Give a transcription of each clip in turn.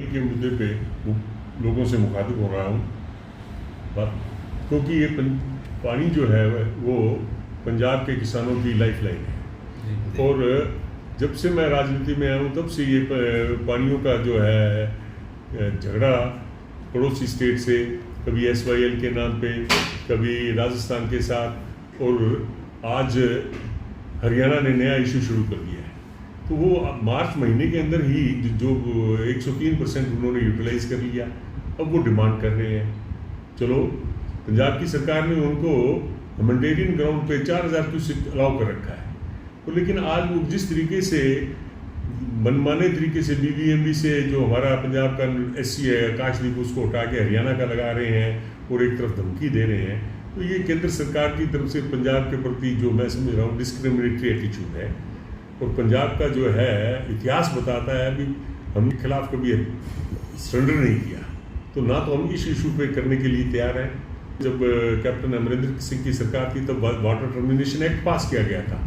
के मुद्दे पे लोगों से मुखातिब हो रहा हूँ, क्योंकि ये पानी जो है वो पंजाब के किसानों की लाइफ लाइन है। और जब से मैं राजनीति में आया हूँ तब से ये पानियों का जो है झगड़ा पड़ोसी स्टेट से, कभी SYL के नाम पे, कभी राजस्थान के साथ, और आज हरियाणा ने नया इशू शुरू कर दिया है। तो वो मार्च महीने के अंदर ही जो 103% उन्होंने यूटिलाइज कर लिया, अब वो डिमांड कर रहे हैं। चलो, पंजाब की सरकार ने उनको ह्यूमैनिटेरियन ग्राउंड पे 4000 क्यूसेक अलाउ कर रखा है, तो लेकिन आज वो जिस तरीके से मनमाने तरीके से BBMB से जो हमारा पंजाब का SC है आकाशदीप, उसको हटा के हरियाणा का लगा रहे हैं और एक तरफ धमकी दे रहे हैं, तो ये केंद्र सरकार की तरफ से पंजाब के प्रति जो मैं समझ रहा हूँ डिस्क्रिमिनेटरी एटीट्यूड है। और पंजाब का जो है इतिहास बताता है कि हम खिलाफ कभी सरेंडर नहीं किया, तो ना तो हम इस इशू पे करने के लिए तैयार हैं। जब कैप्टन अमरिंदर सिंह की सरकार थी तब वाटर टर्मिनेशन एक्ट पास किया गया था,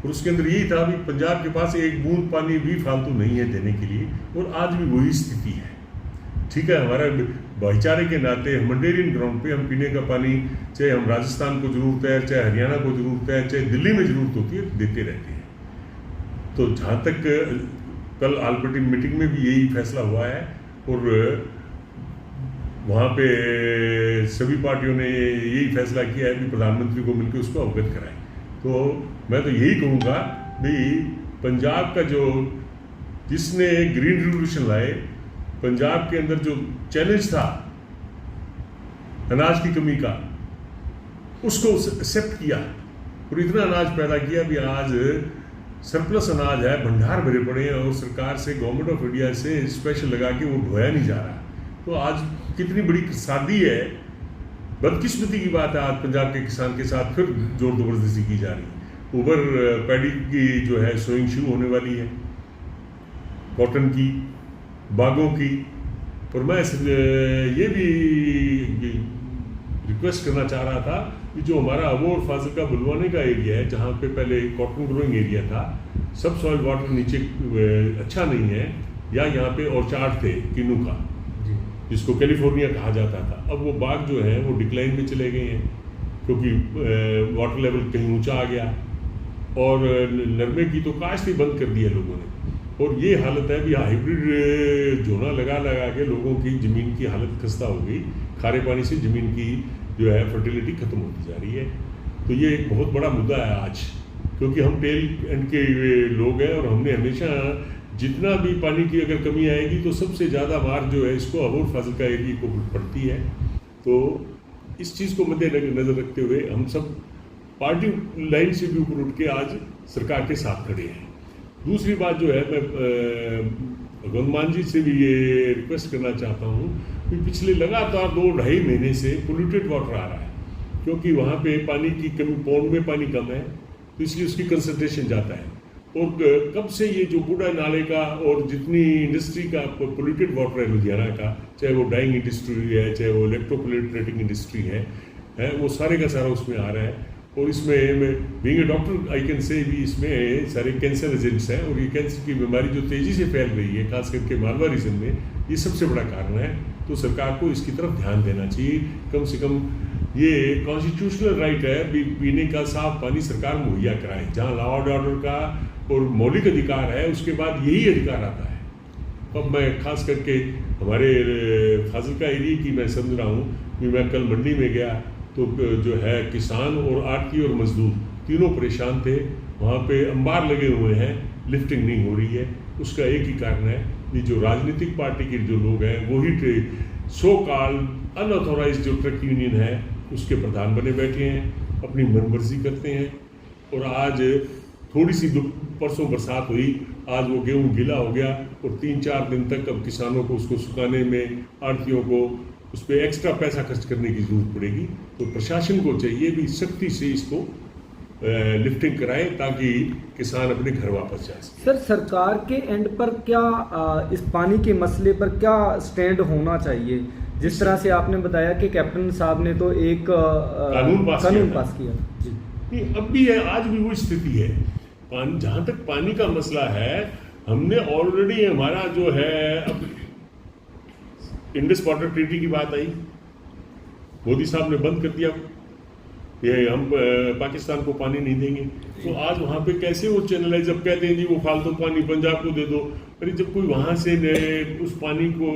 और उसके अंदर यही था कि पंजाब के पास एक बूंद पानी भी फालतू नहीं है देने के लिए, और आज भी वही स्थिति है। ठीक है, हमारा भाईचारे के नाते ह्यूमैनिटेरियन ग्राउंड पे हम पीने का पानी, चाहे हम राजस्थान को जरूरत है, चाहे हरियाणा को जरूरत है, चाहे दिल्ली में जरूरत होती है, देते रहते हैं। तो जहाँ तक कल आलबर्टी मीटिंग में भी यही फैसला हुआ है, और वहाँ पे सभी पार्टियों ने यही फैसला किया है कि प्रधानमंत्री को मिलकर उसको अवगत कराएं। तो मैं तो यही कहूँगा भाई, पंजाब का जो जिसने ग्रीन रिवोल्यूशन लाए, पंजाब के अंदर जो चैलेंज था अनाज की कमी का, उसको एक्सेप्ट किया और इतना अनाज पैदा किया भी आज सरप्लस अनाज है, भंडार भरे पड़े हैं, और सरकार से, गवर्नमेंट ऑफ इंडिया से स्पेशल लगा के वो ढोया नहीं जा रहा। तो आज कितनी बड़ी शादी है, बदकिस्मती की बात है, आज पंजाब के किसान के साथ फिर जोर जबरदस्ती की जा रही है। ओवर पैडी की जो है सोइंग शुरू होने वाली है, कॉटन की, बागों की। और मैं ये भी रिक्वेस्ट करना चाह रहा था कि जो हमारा अबोर फाजिलका बुलवाने का एरिया है, जहाँ पे पहले कॉटन ग्रोइंग एरिया था, सब सॉइल वाटर नीचे अच्छा नहीं है, या यहाँ पे ऑर्चार्ड थे किन्नू का, जिसको कैलिफोर्निया कहा जाता था, अब वो बाग जो है वो डिक्लाइन में चले गए हैं, क्योंकि वाटर लेवल कहीं ऊंचा आ गया, और नरमे की तो काश्त ही बंद कर दिया लोगों ने। और ये हालत है कि हाइब्रिड जोना लगा लगा के लोगों की ज़मीन की हालत खस्ता हो गई, खारे पानी से ज़मीन की जो है फर्टिलिटी खत्म होती जा रही है। तो ये एक बहुत बड़ा मुद्दा है आज, क्योंकि हम टेल एंड के लोग हैं, और हमने हमेशा जितना भी पानी की अगर कमी आएगी तो सबसे ज़्यादा मार जो है इसको अबोर फाजिलका एरिया को पड़ती है। तो इस चीज़ को मद्देनजर रखते हुए हम सब पार्टी लाइन से भी ऊपर उठ के आज सरकार के साथ खड़े हैं। दूसरी बात जो है, मैं भगवंत मान जी से भी ये रिक्वेस्ट करना चाहता हूँ कि पिछले लगातार 2-2.5 महीने से पोल्यूटेड वाटर आ रहा है, क्योंकि वहाँ पे पानी की कमी, पौंड में पानी कम है, तो इसलिए उसकी कंसंट्रेशन जाता है। और कब से ये जो बूढ़ा नाले का और जितनी इंडस्ट्री का पोल्यूटेड वाटर है लुधियाना का, चाहे वो डाइंग इंडस्ट्री है, चाहे वो इलेक्ट्रोपोलिट्रेटिंग इंडस्ट्री है, वो सारे का सारा उसमें आ रहा है। और इसमें being a doctor I can say भी इसमें सारे कैंसर एजेंट्स हैं, और ये कैंसर की बीमारी जो तेज़ी से फैल रही है, खास करके मालवा रीजन में, ये सबसे बड़ा कारण है। तो सरकार को इसकी तरफ ध्यान देना चाहिए। कम से कम ये कॉन्स्टिट्यूशनल राइट है, पीने का साफ पानी सरकार मुहैया कराए, जहाँ लॉ एंड ऑर्डर का और मौलिक अधिकार है, उसके बाद यही अधिकार आता है। अब मैं खास करके हमारे फाजिलका एरिया की मैं समझ रहा हूँ कि मैं कल मंडी में गया तो जो है किसान और आड़ती और मजदूर तीनों परेशान थे। वहाँ पे अंबार लगे हुए हैं, लिफ्टिंग नहीं हो रही है। उसका एक ही कारण है कि जो राजनीतिक पार्टी के जो लोग हैं वही सो कॉल्ड अनऑथोराइज्ड जो ट्रक यूनियन है उसके प्रधान बने बैठे हैं, अपनी मनमर्जी करते हैं। और आज थोड़ी सी परसों बरसात हुई, आज वो गेहूँ गीला हो गया, और 3-4 दिन तक अब किसानों को उसको सुखाने में, आड़तियों को उस पर एक्स्ट्रा पैसा खर्च करने की जरूरत पड़ेगी। तो प्रशासन को चाहिए भी सख्ती से इसको लिफ्टिंग कराए, ताकि किसान अपने घर वापस जा सके। सर, सरकार के एंड पर क्या इस पानी के मसले पर क्या स्टैंड होना चाहिए? जिस तरह से आपने बताया कि कैप्टन साहब ने तो एक कानून पास किया जी, अब भी है, आज भी वो स्थिति है। जहाँ तक पानी का मसला है, हमने ऑलरेडी हमारा जो है अब इंडस वाटर ट्रीटी की बात आई, मोदी साहब ने बंद कर दिया, ये हम पाकिस्तान को पानी नहीं देंगे। तो आज वहाँ पे कैसे वो चैनलाइज, जब कहते हैं जी वो फालतू पानी पंजाब को दे दो, अरे जब कोई वहाँ से उस पानी को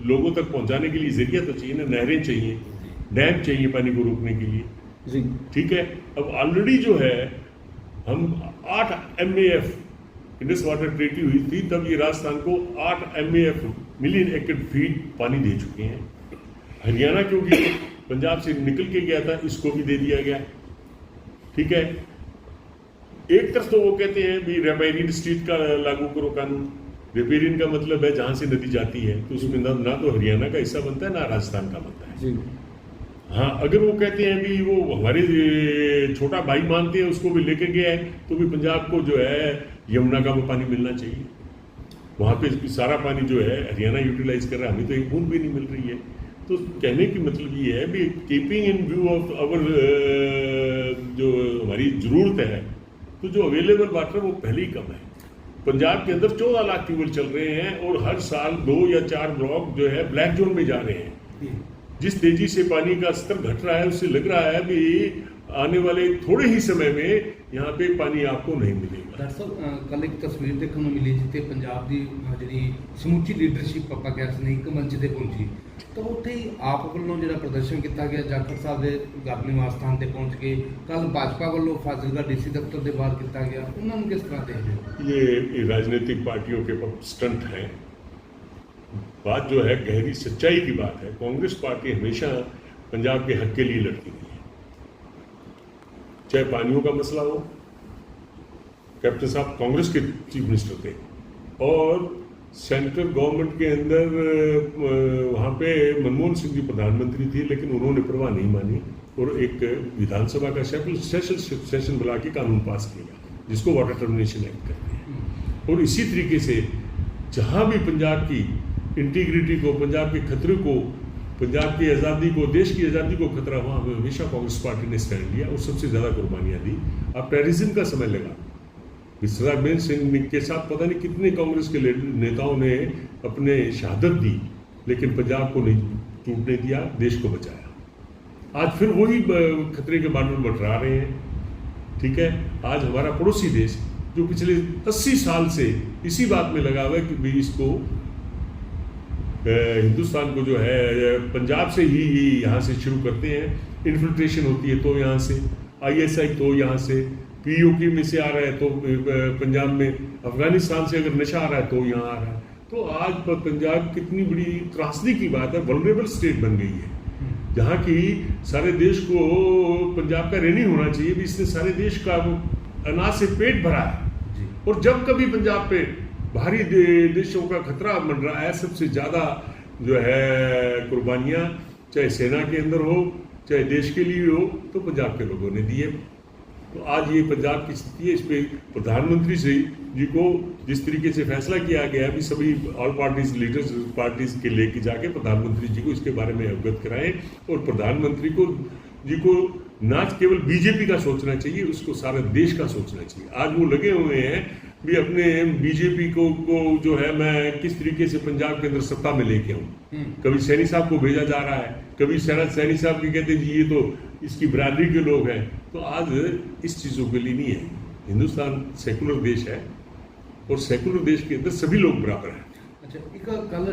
लोगों तक पहुँचाने के लिए जरिया तो चाहिए ना, नहरें चाहिए, डैम चाहिए पानी को रोकने के लिए जी। ठीक है, अब ऑलरेडी जो है हम 8 MAF इंडस वाटर ट्रीटी हुई थी तब ये राजस्थान को 8 MAF मिलियन एकड़ फीट पानी दे चुके हैं। हरियाणा क्योंकि पंजाब से निकल के गया था, इसको भी दे दिया गया। ठीक है, एक तरफ तो वो कहते हैं भी रेपेरियन स्ट्रीट का लागू करो कानून। रेपेरियन का मतलब है जहां से नदी जाती है, तो उसमें ना तो हरियाणा का हिस्सा बनता है ना राजस्थान का बनता है जी। हाँ, अगर वो कहते हैं भी वो हमारे छोटा भाई मानते हैं, उसको भी लेके गया है, तो भी पंजाब को जो है यमुना का वो पानी मिलना चाहिए। वहाँ पे सारा पानी जो है हरियाणा यूटिलाइज कर रहा है, हमें तो एक बूंद भी नहीं मिल रही है। तो कहने की मतलब ये है भी keeping in view of our जो हमारी ज़रूरत है, तो जो अवेलेबल वाटर वो पहले ही कम है। पंजाब के अंदर 14 लाख ट्यूबवेल चल रहे हैं और हर साल 2 या 4 ब्लॉक जो है ब्लैक जोन में जा रहे हैं। जिस तेजी से पानी का स्तर घट रहा है उससे लग रहा है भी आने वाले थोड़े ही समय में यहाँ पे पानी आपको नहीं मिलेगा। डॉक्टर साहब कल एक तस्वीर देखने को मिली जिੱਥੇ पंजाब ਦੀ ਜਿਹੜੀ ਸਮੁੱਚੀ ਲੀਡਰਸ਼ਿਪ ਆਪਾਂ ਕਹਿ ਸਕਦੇ ਇੱਕ ਮੰਚ ਤੇ ਪਹੁੰਚੀ, ਤਾਂ ਉੱਥੇ ਹੀ ਆਪ ਵੱਲੋਂ ਜਿਹੜਾ ਪ੍ਰਦਰਸ਼ਨ ਕੀਤਾ ਗਿਆ ਜਾਖੜ ਸਾਹਿਬ ਦੇ ਘਰ ਨਿਵਾਸ ਸਥਾਨ ਤੇ ਪਹੁੰਚ ਕੇ, ਕੱਲ भाजपा ਵੱਲੋਂ ਫਾਜ਼ਿਲਕਾ DC ਦਫ਼ਤਰ ਦੇ ਬਾਹਰ ਕੀਤਾ ਗਿਆ, ਉਹਨਾਂ ਨੂੰ ਕਿਸ ਤਰ੍ਹਾਂ ਦੇਖਦੇ ਹੋ? ये राजनीतिक पार्टियों के स्टंट हैं। बात जो है गहरी सच्चाई की बात है। कांग्रेस पार्टी हमेशा पंजाब के हक के लिए लड़ती रही है, चाहे पानियों का मसला हो। कैप्टन साहब कांग्रेस के चीफ मिनिस्टर थे और सेंट्रल गवर्नमेंट के अंदर वहाँ पे मनमोहन सिंह जी प्रधानमंत्री थे, लेकिन उन्होंने परवाह नहीं मानी और एक विधानसभा का सेशन बुला के कानून पास किया जिसको वाटर टर्मिनेशन एक्ट कहते हैं। और इसी तरीके से जहाँ भी पंजाब की इंटीग्रिटी को, पंजाब के खतरे को, पंजाब की आज़ादी को, देश की आज़ादी को खतरा हुआ, हमेशा कांग्रेस पार्टी ने स्टैंड लिया और सबसे ज़्यादा कुर्बानियाँ दी। अब टेररिज्म का समय लगा, सरदार सिंह के साथ पता नहीं कितने कांग्रेस के नेताओं ने अपने शहादत दी, लेकिन पंजाब को नहीं टूटने दिया, देश को बचाया। आज फिर वही खतरे के बादल मंडरा रहे हैं। ठीक है, आज हमारा पड़ोसी देश जो पिछले 80 साल से इसी बात में लगा हुआ है कि भी इसको हिंदुस्तान को जो है पंजाब से ही यहाँ से शुरू करते हैं। इन्फिल्ट्रेशन होती है तो यहाँ से, ISI तो यहाँ से, POK में से आ रहा है तो पंजाब में, अफगानिस्तान से अगर नशा आ रहा है तो यहाँ आ रहा है। तो आज पंजाब कितनी बड़ी त्रासदी की बात है, वल्नरेबल स्टेट बन गई है जहाँ की सारे देश को पंजाब का ऋणी होना चाहिए भी, इसने सारे देश का अनाज से पेट भरा है। और जब कभी पंजाब पे बाहरी देशों का खतरा बन रहा है, सबसे ज़्यादा जो है कुर्बानियाँ चाहे सेना के अंदर हो चाहे देश के लिए हो, तो पंजाब के लोगों ने दिए। तो आज ये पंजाब की स्थिति है, इस पर प्रधानमंत्री जी को जिस तरीके से फैसला किया गया भी सभी ऑल पार्टीज लीडर्स पार्टीज के लेके जाके प्रधानमंत्री जी को इसके बारे में अवगत कराएं और प्रधानमंत्री जी को ना केवल बीजेपी का सोचना चाहिए, उसको सारे देश का सोचना चाहिए। आज वो लगे हुए हैं भी अपने बीजेपी को जो है मैं किस तरीके से पंजाब के अंदर सत्ता में लेके आऊँ। कभी सैनी साहब को भेजा जा रहा है, कभी सैनी साहब की कहते जी ये तो इसकी बरादरी के लोग हैं। तो आज इस चीज़ों के लिए नहीं है। हिंदुस्तान सेकुलर देश है और सेकुलर देश के अंदर सभी लोग बराबर हैं। अच्छा, एक कल